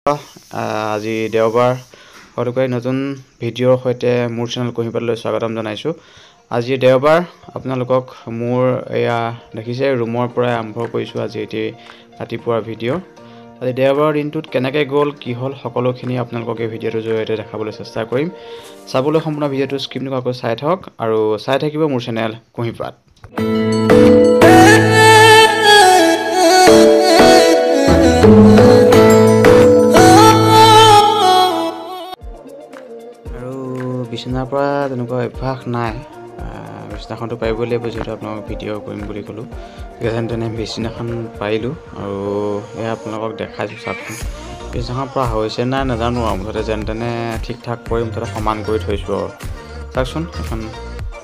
আজি দেওবাৰ সৰুকৈ নতুন ভিডিঅ'ৰ সৈতে মোৰ চেনেল কুঁহিপাতলৈ স্বাগতম জনাইছোঁ। আজি দেওবাৰ আপোনালোকক মোৰ এয়া দেখিছে ৰুমৰ পৰাই আৰম্ভ কৰিছোঁ আজি এটি ৰাতিপুৱাৰ ভিডিঅ'। আজি দেওবাৰৰ দিনটোত কেনেকৈ গ'ল কি হ'ল সকলোখিনি আপোনালোকক এই ভিডিঅ'টোৰ জৰিয়তে দেখাবলৈ চেষ্টা কৰিম। চাবলৈ সম্পূৰ্ণ ভিডিঅ'টো স্কিপ নকৰাকৈ চাই থাকক আৰু চাই থাকিব মোৰ চেনেল কুঁহিপাত। বিছনাৰ পৰা তেনেকুৱা অভ্যাস নাই, বিছনাখনটো পাৰিবই লাগিব যিহেতু আপোনালোকক ভিডিঅ' কৰিম বুলি ক'লোঁ। যেনে তেনে বিছনাখন পাৰিলোঁ আৰু এয়া আপোনালোকক দেখাইছোঁ। চাওকচোন বিছনাখনৰ পৰা হৈছে নাই নাজানো আৰু মুঠতে যেনে তেনে ঠিক ঠাক কৰি মুঠতে সমান কৰি থৈছোঁ আৰু চাওকচোন এখন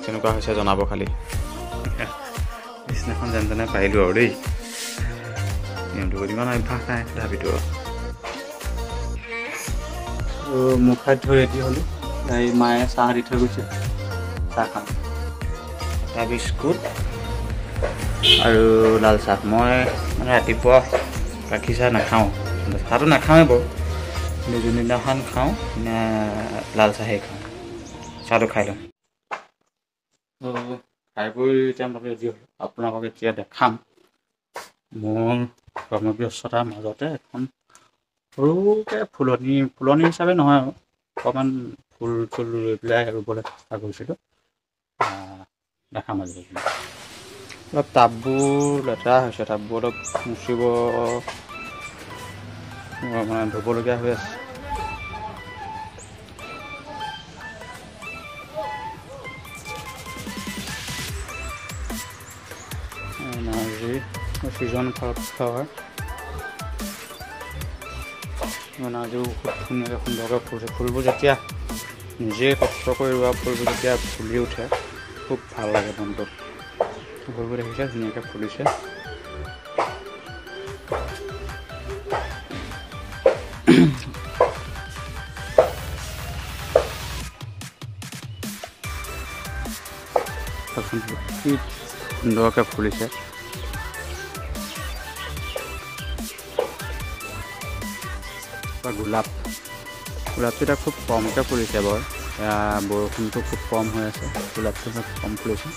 কেনেকুৱা হৈছে জনাব খালি। বিছনাখন যেনে তেনে পাৰিলোঁ আৰু দেই, ইমান অভ্যাস নাই তথাপিতো আৰু মুখ হাত ধুই ৰেডি হ'লোঁ। এই মায়ে চাহ দি থৈ গৈছে, চাহ খাম, এটা বিস্কুট আৰু লাল চাহ। মই মানে ৰাতিপুৱা গাখীৰ চাহ নাখাওঁ, চাহটো নাখাওঁৱেই বাৰু, কিন্তু যোনদিনাখন খাওঁ লাল চাহেই খাওঁ। চাহটো খাই লওঁ। খাই বৈ এতিয়া মই ৰেডি হ'লোঁ। আপোনালোকক এতিয়া দেখাম মোৰ কৰ্মব্যস্ততাৰ মাজতে এখন সৰুকৈ ফুলনি হিচাপে নহয় আৰু অকণমান ফুল চুল ৰুই পেলাই ৰুবলৈ চেষ্টা কৰিছিলোঁ। দেখাম আজি অলপ টাববোৰ লেতেৰা হৈছে, টাববোৰ অলপ মুচিব মানে ধুবলগীয়া হৈ আছে। নাৰ্জি ছিজন ফ্লাৱাৰ নাৰ্জিও খুব ধুনীয়াকৈ সুন্দৰকৈ ফুলিছে। ফুলবোৰ যেতিয়া নিজে কষ্ট কৰি ৰোৱা ফুলবোৰ যেতিয়া ফুলি উঠে খুব ভাল লাগে মনটো। ফুলবোৰ দেখিছে ধুনীয়াকৈ ফুলিছে। কি সুন্দৰকৈ ফুলিছে। গোলাপটো এতিয়া খুব কমকৈ ফুলিছে বাৰু, বৰষুণটো খুব কম হৈ আছে, গোলাপটো খুব কম ফুলিছে।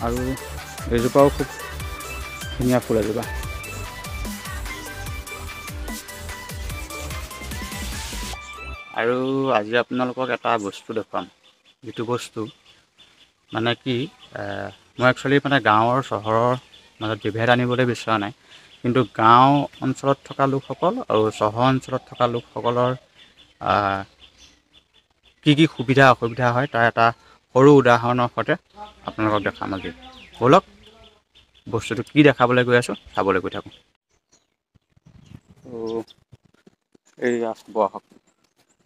আৰু এজোপাও খুব ধুনীয়া ফুল এজোপা। আৰু আজি আপোনালোকক এটা বস্তু দেখুৱাম, যিটো বস্তু মানে কি মই একচুৱেলি মানে গাঁৱৰ চহৰৰ মাজত বিভেদ আনিবলৈ বিচৰা নাই, কিন্তু গাঁও অঞ্চলত থকা লোকসকল আৰু চহৰ অঞ্চলত থকা লোকসকলৰ কি কি সুবিধা অসুবিধা হয় তাৰ এটা সৰু উদাহৰণৰ সৈতে আপোনালোকক দেখাম আজি। ব'লক বস্তুটো কি দেখাবলৈ গৈ আছোঁ চাবলৈ গৈ থাকোঁ। এইয়া আহক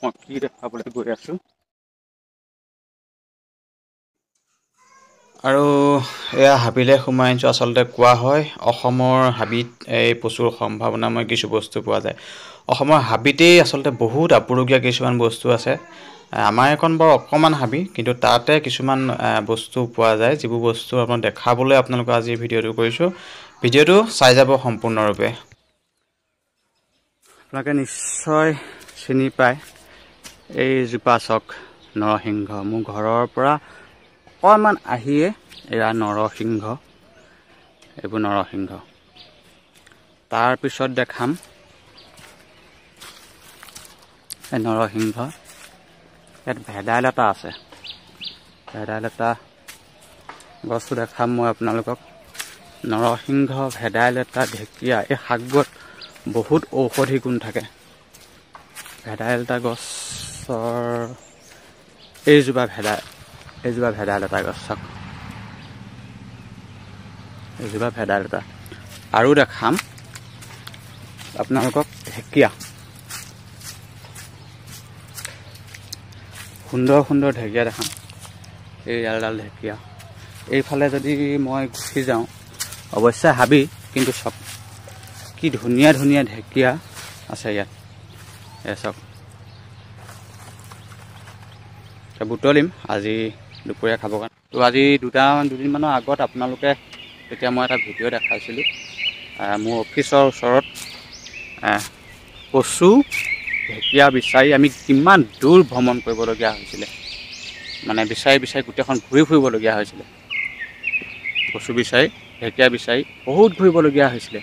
মই কি দেখাবলৈ গৈ আছোঁ। আৰু এয়া হাবিলে সোমাই আনিছোঁ। আচলতে কোৱা হয় অসমৰ হাবিত এই প্ৰচুৰ সম্ভাৱনাময় কিছু বস্তু পোৱা যায়। অসমৰ হাবিতেই আচলতে বহুত আপুৰুগীয়া কিছুমান বস্তু আছে। আমাৰ এখন বাৰু অকণমান হাবি, কিন্তু তাতে কিছুমান বস্তু পোৱা যায়, যিবোৰ বস্তু আপোনাক দেখাবলৈ আপোনালোকক আজি ভিডিঅ'টো কৰিছোঁ। ভিডিঅ'টো চাই যাব সম্পূৰ্ণৰূপে। আপোনালোকে নিশ্চয় চিনি পায় এইজোপা চক নৰসিংহ। মোৰ ঘৰৰ পৰা অকণমান আহিয়ে এয়া নৰসিংহ, এইবোৰ নৰসিংহ। তাৰপিছত দেখাম এই নৰসিংহ, ইয়াত ভেদাইলতা আছে, ভেদাইলতা গছো দেখাম মই আপোনালোকক। নৰসিংহ, ভেদাইলতা, ঢেকীয়া, এই শাকবোৰত বহুত ঔষধি গুণ থাকে। ভেদাইলতা গছৰ এইজোপা ভেদাইলতা গছ চাওক, এইজোপা ভেদাইলতা। আৰু দেখাম আপোনালোকক ঢেকীয়া, সুন্দৰ সুন্দৰ ঢেকীয়া দেখাম। এই এডাল ঢেকীয়া। এইফালে যদি মই গুচি যাওঁ, অৱশ্যে হাবি, কিন্তু চব কি ধুনীয়া ধুনীয়া ঢেকীয়া আছে ইয়াত। এই চাওক, বুটলিম আজি দুপৰীয়া খাবৰ কাৰণে। তো আজি দুদিনমানৰ আগত আপোনালোকে তেতিয়া মই এটা ভিডিঅ' দেখাইছিলোঁ মোৰ অফিচৰ ওচৰত কচু ঢেকীয়া বিচাৰি আমি কিমান দূৰ ভ্ৰমণ কৰিবলগীয়া হৈছিলে, মানে বিচাৰি বিচাৰি গোটেইখন ঘূৰি ফুৰিবলগীয়া হৈছিলে। কচু বিচাৰি, ঢেকীয়া বিচাৰি বহুত ঘূৰিবলগীয়া হৈছিলে।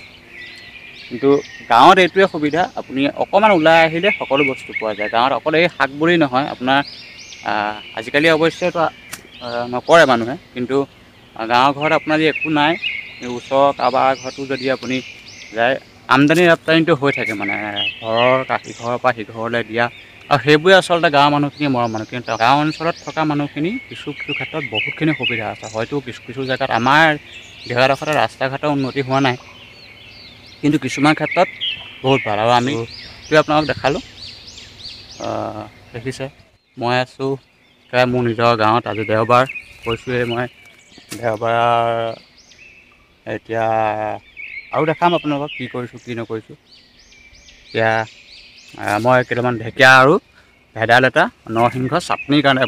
কিন্তু গাঁৱত এইটোৱে সুবিধা, আপুনি অকণমান ওলাই আহিলে সকলো বস্তু পোৱা যায়। গাঁৱত অকল এই শাক বুলি নহয়, আপোনাৰ আজিকালি অৱশ্যে নকৰে মানুহে, কিন্তু গাঁৱৰ ঘৰত আপোনাৰ যদি একো নাই, ওচৰৰ কাৰোবাৰ ঘৰতো যদি আপুনি যায়, আমদানি ৰপ্তানিটো হৈ থাকে, মানে ঘৰৰ ইঘৰৰ পৰা সিঘৰলৈ দিয়া। আৰু সেইবোৰে আচলতে গাঁৱৰ মানুহখিনিয়ে মৰম মানুহ। কিন্তু গাঁও অঞ্চলত থকা মানুহখিনি কিছু কিছু ক্ষেত্ৰত বহুতখিনি সুবিধা আছে। হয়তো কিছু কিছু জেগাত আমাৰ জেগাডোখৰতে ৰাস্তা ঘাটৰ উন্নতি হোৱা নাই, কিন্তু কিছুমান ক্ষেত্ৰত বহুত ভাল। আৰু আমি আপোনালোক দেখালোঁ, দেখিছে মই আছোঁ মোৰ নিজৰ গাঁৱত। আজি দেওবাৰ, কৈছোঁৱেই মই দেওবাৰ। এতিয়া আৰু দেখাম আপোনালোকক কি কৰিছোঁ কি নকৰিছোঁ। এতিয়া মই কেইটামান ঢেকীয়া আৰু ভেদাইলতা নৰসিংহ চাটনিৰ কাৰণে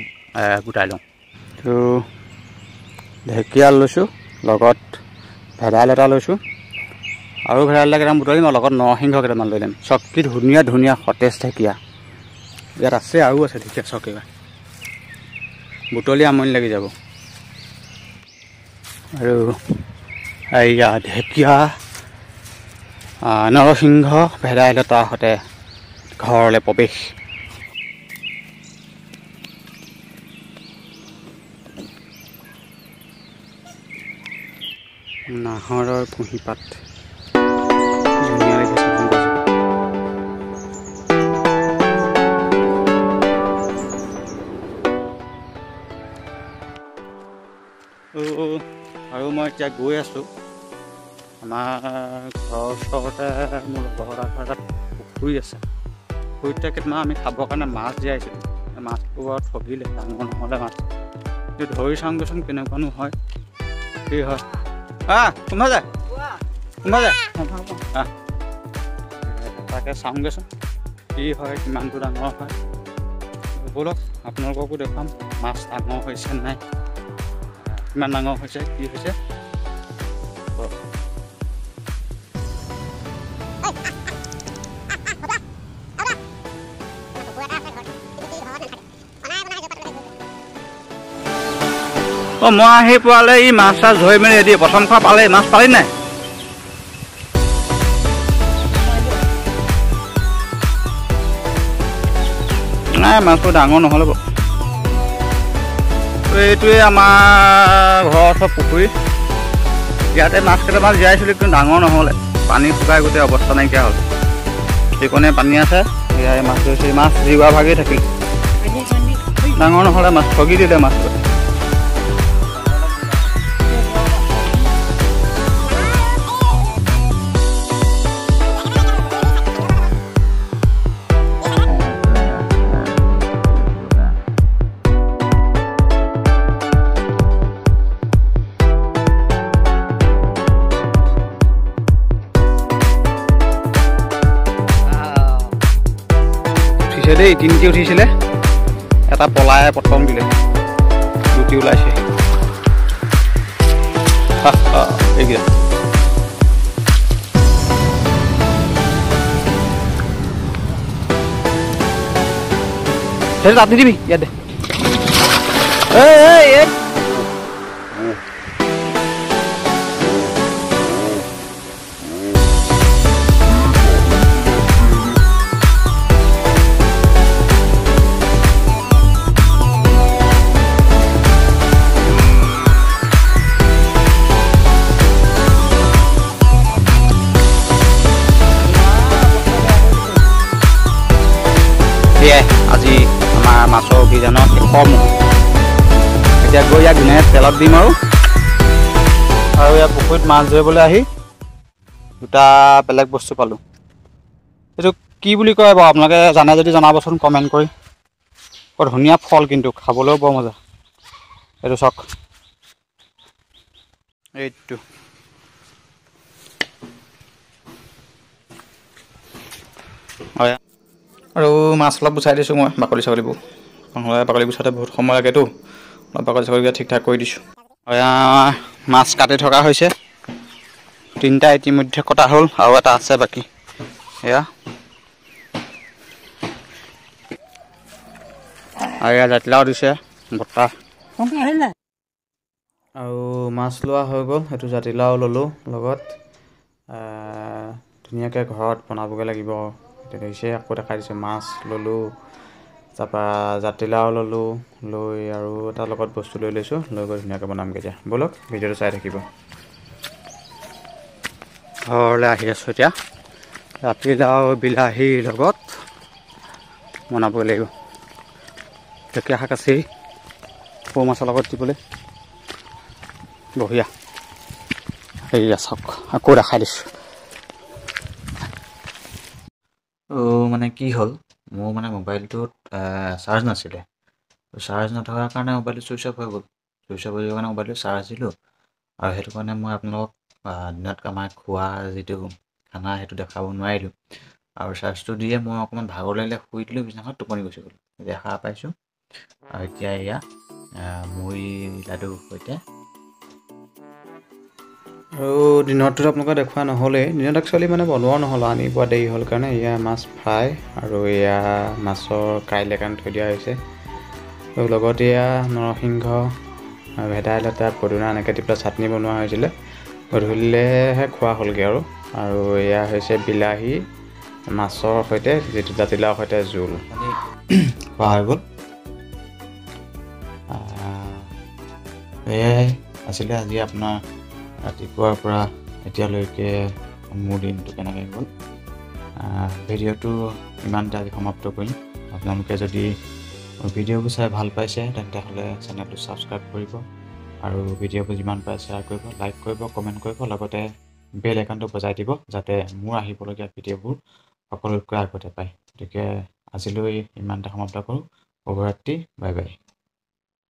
গোটাই লওঁ। তো ঢেকীয়া লৈছোঁ, লগত ভেদাইলতা লৈছোঁ, আৰু ভেদাইলতা কেইটামান বুটলিম, আৰু লগত নৰসিংহ কেইটামান লৈ ল'ম। চব কি ধুনীয়া ধুনীয়া সতেজ ঢেকীয়া ইয়াত আছে, আৰু আছে ঢেকীয়া চক এইবাৰ বুটলি আমনি লাগি যাব। আৰু এইয়া ঢেকীয়া, নৰসিংহ, ভেদাইলতাৰ সৈতে ঘৰলৈ প্ৰৱেশ। নাহৰৰ কুঁহিপাত ধুনীয়া লাগিছে। আৰু মই এতিয়া গৈ আছোঁ আমাৰ ঘৰৰ ওচৰতে, মোৰ লগৰ এটাত পুখুৰী আছে। পুখুৰীতে কেইটামান আমি খাবৰ কাৰণে মাছ জীয়াইছিলোঁ। মাছটো বাৰু ঠগিলে, ডাঙৰ নহ'লে মাছ। কিন্তু ধৰি চাওঁগৈচোন কেনেকুৱানো হয়, কি হয়। সোমাই যায়, সোমাই যায়, তাকে চাওঁগৈচোন কি হয়, কিমানটো ডাঙৰ হয়। ব'লক আপোনালোককো দেখুৱাম মাছ ডাঙৰ হৈছে নাই, কিমান ডাঙৰ হৈছে, কি হৈছে। মই আহি পোৱালে ই মাছ চাছ ধৰি মেলি ৰেডি। প্ৰথম খোৱা পালে, মাছ পালি নাই? নাই, মাছটো ডাঙৰ নহ'লে বাৰু। এইটোৱে আমাৰ ঘৰৰ ওচৰ পুখুৰী। ইয়াতে মাছ কেইটামান জীয়াইছিলোঁ, কিন্তু ডাঙৰ নহ'লে, পানী শুকাই গোটেই অৱস্থা নাইকিয়া হ'ল। সেইকণে পানী আছে, এয়াই মাছ ধৰিছে। মাছ জীৱা ভাগেই থাকিল, ডাঙৰ নহ'লে মাছ, ঠগি দিলে মাছটো। দেই তিনিটি উঠিছিলে, এটা পলাই প্ৰথম দিলে, দুটি ওলাইছে। এইকেইটা তাত নিদিবি, ইয়াত দে। আজি আমাৰ মাছৰ অভিযানৰ শেষৰ মুহূৰ্ত। এতিয়া গৈ ইয়াক ধুনীয়াকৈ তেলত দিম। আৰু ইয়াৰ পুখুৰীত মাছ ধৰিবলৈ আহি দুটা বেলেগ বস্তু পালোঁ। এইটো কি বুলি কয় বাৰু, আপোনালোকে জানে যদি জনাবচোন কমেণ্ট কৰি। বৰ ধুনীয়া ফল, কিন্তু খাবলৈও বৰ মজা। এইটো চাওক, এইটো হয়। আৰু মাছ অলপ গুচাই দিছোঁ মই, বাকলি ছাগলীবোৰ। নহ'লে বাকলি গুচাওঁতে বহুত সময় লাগেতো, অলপ বাকলি ছাগলীকেইটা ঠিক ঠাক কৰি দিছোঁ। মাছ কাটি থকা হৈছে, তিনিটা ইতিমধ্যে কটা হ'ল, আৰু এটা আছে বাকী। এয়া আৰু এয়া জাতিলাও দিছে বৰ্তা। আৰু মাছ লোৱা হৈ গ'ল, সেইটো জাতিলাও ল'লোঁ লগত। ধুনীয়াকৈ ঘৰত বনাবগৈ লাগিব। এতিয়া দেখিছে আকৌ দেখাই দিছোঁ, মাছ ল'লোঁ, তাৰপৰা জাতিলাও ল'লোঁ, লৈ আৰু তাৰ লগত বস্তু লৈ লৈছোঁ, লৈ গৈ ধুনীয়াকৈ বনামগৈ এতিয়া। ব'লক ভিডিঅ'টো চাই থাকিব। ঘৰলৈ আহি আছোঁ এতিয়া, জাতিলাও বিলাহীৰ লগত বনাবগৈ লাগিব। ঢেকীয়া শাক আছেই সৰু মাছৰ লগত দিবলৈ, বঢ়িয়া। সেয়া চাওক, আকৌ দেখাই দিছোঁ। মানে কি হ'ল, মোৰ মানে মোবাইলটোত চাৰ্জ নাছিলে। চাৰ্জ নথকাৰ কাৰণে মোবাইলটো ছুইচ অফ হৈ গ'ল। ছুইচ অফ হৈ যোৱাৰ কাৰণে মোবাইলটো চাৰ্জ দিলোঁ, আৰু সেইটো কাৰণে মই আপোনালোকক দিনত আমাৰ খোৱা যিটো খানা সেইটো দেখাব নোৱাৰিলোঁ। আৰু চাৰ্জটো দিয়ে মই অকণমান ভাগৰ লাগিলে শুই দিলোঁ বিছনাখনত, টোপনি গুচি গ'লোঁ। এতিয়া সাৰ পাইছোঁ, আৰু এতিয়া এয়া মুড়ি লাডুৰ সৈতে। আৰু দিনততো আপোনালোকে দেখুওৱা নহ'লেই, দিনত একচুৱেলি মানে বনোৱাও নহ'ল, আনি পোৱা দেৰি হ'ল কাৰণে। এয়া মাছ ফ্ৰাই, আৰু এয়া মাছৰ কাইলৈ কাৰণে থৈ দিয়া হৈছে। আৰু লগতে এয়া নৰসিংহ, ভেদাইলতা, পদিনা এনেকৈ দি পেলাই চাটনি বনোৱা হৈছিলে। গধূলিলৈহে খোৱা হ'লগৈ আৰু এয়া হৈছে বিলাহী মাছৰ সৈতে, যিটো জাতিলাওৰ সৈতে জোল খোৱা হৈ গ'ল। এয়াই আছিলে আজি আপোনাৰ ৰাতিপুৱাৰ পৰা এতিয়ালৈকে মোৰ দিনটো কেনেকৈ গ'ল। ভিডিঅ'টো ইমানতে আজি সমাপ্ত কৰিম। আপোনালোকে যদি ভিডিঅ'বোৰ চাই ভাল পাইছে তেন্তে হ'লে চেনেলটো ছাবস্ক্ৰাইব কৰিব, আৰু ভিডিঅ'বোৰ যিমান পাৰে শ্বেয়াৰ কৰিব, লাইক কৰিব, কমেণ্ট কৰিব, লগতে বেল আইকনটো বজাই দিব, যাতে মোৰ আহিবলগীয়া ভিডিঅ'বোৰ সকলোতকৈ আগতে পায়। গতিকে আজিলৈ ইমানতে সমাপ্ত কৰোঁ। শুভৰাত্ৰি, বাই বাই।